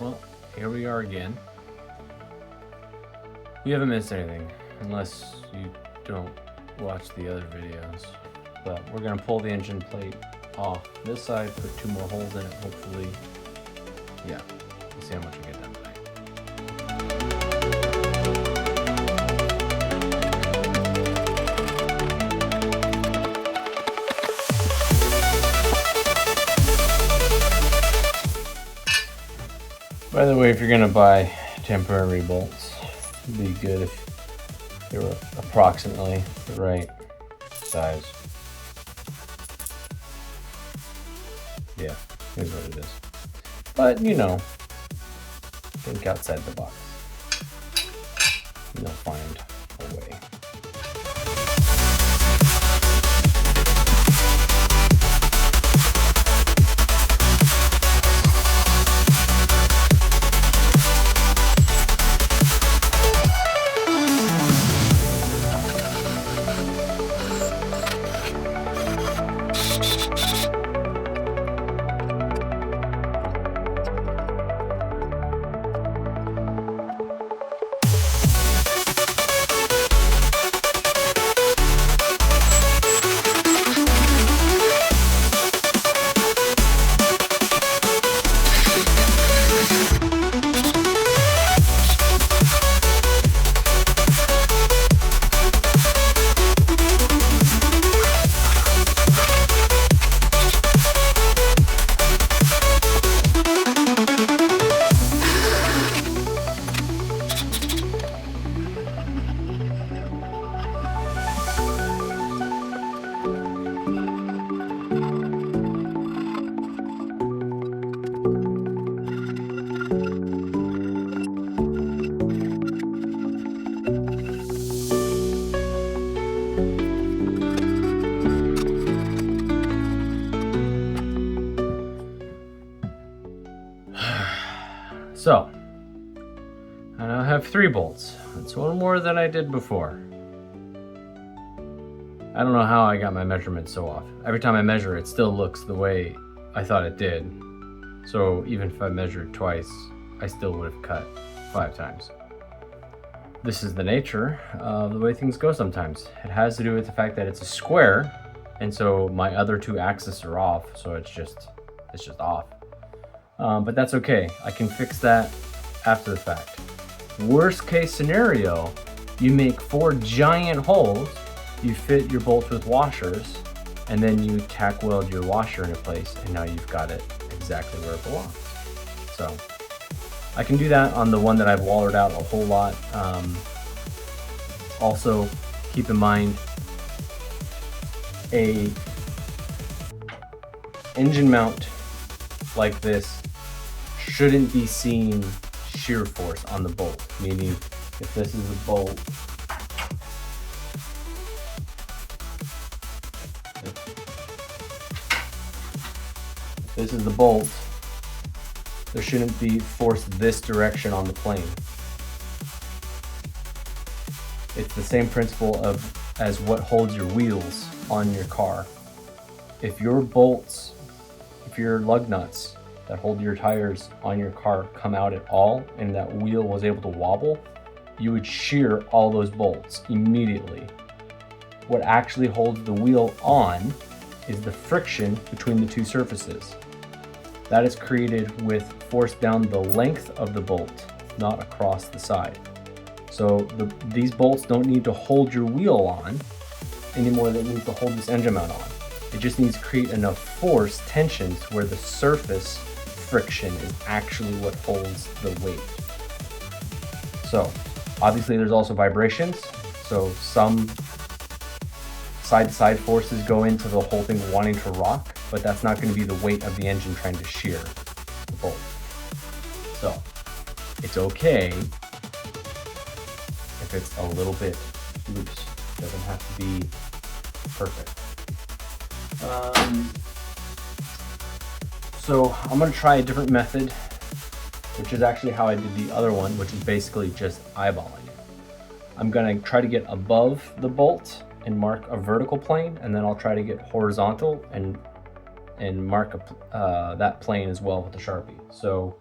Well, here we are again. You haven't missed anything, unless you don't watch the other videos. But we're gonna pull the engine plate off this side, put 2 more holes in it, hopefully. Yeah, we'll see how much we get done tonight. By the way, if you're gonna buy temporary bolts, it'd be good if they were approximately the right size. Yeah, here's what it is. But you know, think outside the box. You'll find a way. So, I now have 3 bolts. That's 1 more than I did before. I don't know how I got my measurements so off. Every time I measure, it still looks the way I thought it did. So even if I measured twice, I still would have cut 5 times. This is the nature of the way things go sometimes. It has to do with the fact that it's a square, and so my other 2 axes are off, so it's just off. But that's okay. I can fix that after the fact. Worst case scenario, you make 4 giant holes, you fit your bolts with washers, and then you tack weld your washer into place, and now you've got it exactly where it belongs. So I can do that on the one that I've wallered out a whole lot. Also, keep in mind, a engine mount like this shouldn't be seeing shear force on the bolt, meaning if this is a bolt, if this is the bolt, there shouldn't be force this direction on the plane. It's the same principle as what holds your wheels on your car. If your bolts, if your lug nuts that hold your tires on your car come out at all and that wheel was able to wobble, you would shear all those bolts immediately. What actually holds the wheel on is the friction between the 2 surfaces. That is created with force down the length of the bolt, not across the side. So these bolts don't need to hold your wheel on anymore than it needs to hold this engine mount on. It just needs to create enough force, tension, to where the surface friction is actually what holds the weight. So obviously there's also vibrations. So some side-to-side forces go into the whole thing wanting to rock, but that's not going to be the weight of the engine trying to shear the bolt. So it's okay if it's a little bit loose. It doesn't have to be perfect. So I'm going to try a different method, which is actually how I did the other one, which is basically just eyeballing it. I'm going to try to get above the bolt and mark a vertical plane, and then I'll try to get horizontal and mark that plane as well with the Sharpie. So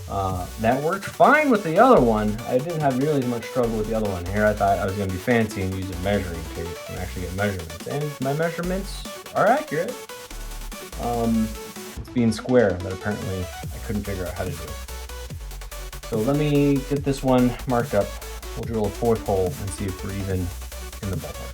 That worked fine with the other one. I didn't have nearly as much struggle with the other one. Here I thought I was going to be fancy and use a measuring tape and actually get measurements. And my measurements are accurate. It's being square that apparently I couldn't figure out how to do. So let me get this one marked up. We'll drill a 4th hole and see if we're even in the ballpark.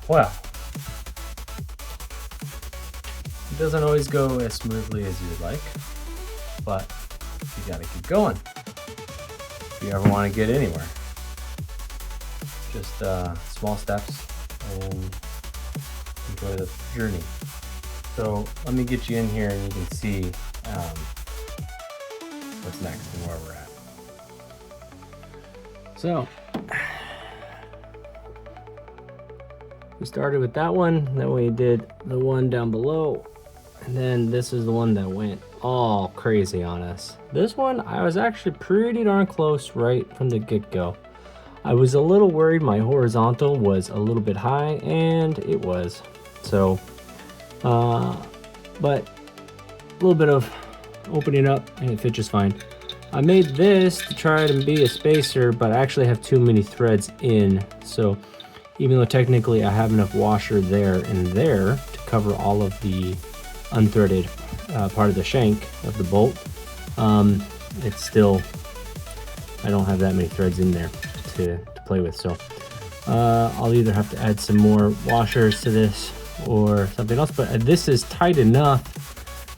Well, it doesn't always go as smoothly as you would like, but you gotta keep going if you ever want to get anywhere. Just small steps and enjoy the journey. So let me get you in here and you can see what's next and where we're at. So we started with that one, then we did the one down below, and then this is the one that went all crazy on us. This one, I was actually pretty darn close right from the get-go. I was a little worried my horizontal was a little bit high, and it was. So, but a little bit of opening up, and it fit just fine. I made this to try to be a spacer, but I actually have too many threads in, so even though technically I have enough washer there and there to cover all of the unthreaded part of the shank of the bolt, it's still, I don't have that many threads in there to play with. So I'll either have to add some more washers to this or something else, but this is tight enough.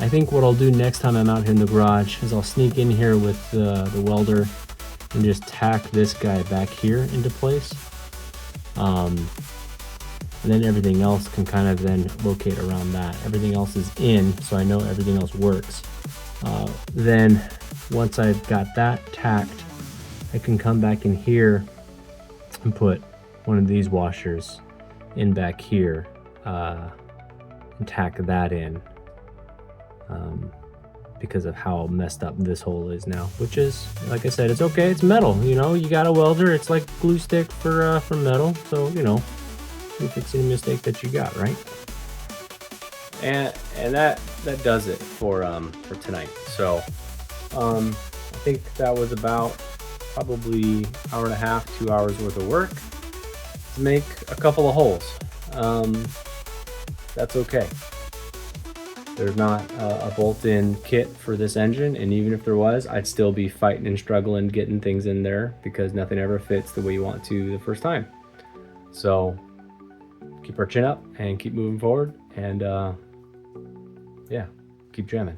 I think what I'll do next time I'm out here in the garage is I'll sneak in here with the welder and just tack this guy back here into place. And then everything else can kind of then locate around that. Everything else is in, so I know everything else works. Then once I've got that tacked, I can come back in here and put one of these washers in back here and tack that in, because of how messed up this hole is now, which is, like I said, it's okay. It's metal, you know, you got a welder. It's like glue stick for metal. So, you know, you fix any mistake that you got, right? And that does it for tonight. So, I think that was about probably hour and a half, 2 hours worth of work to make a couple of holes. That's okay. There's not a bolt-in kit for this engine, and even if there was, I'd still be fighting and struggling getting things in there because nothing ever fits the way you want to the first time. So keep our chin up and keep moving forward, and yeah, keep jamming.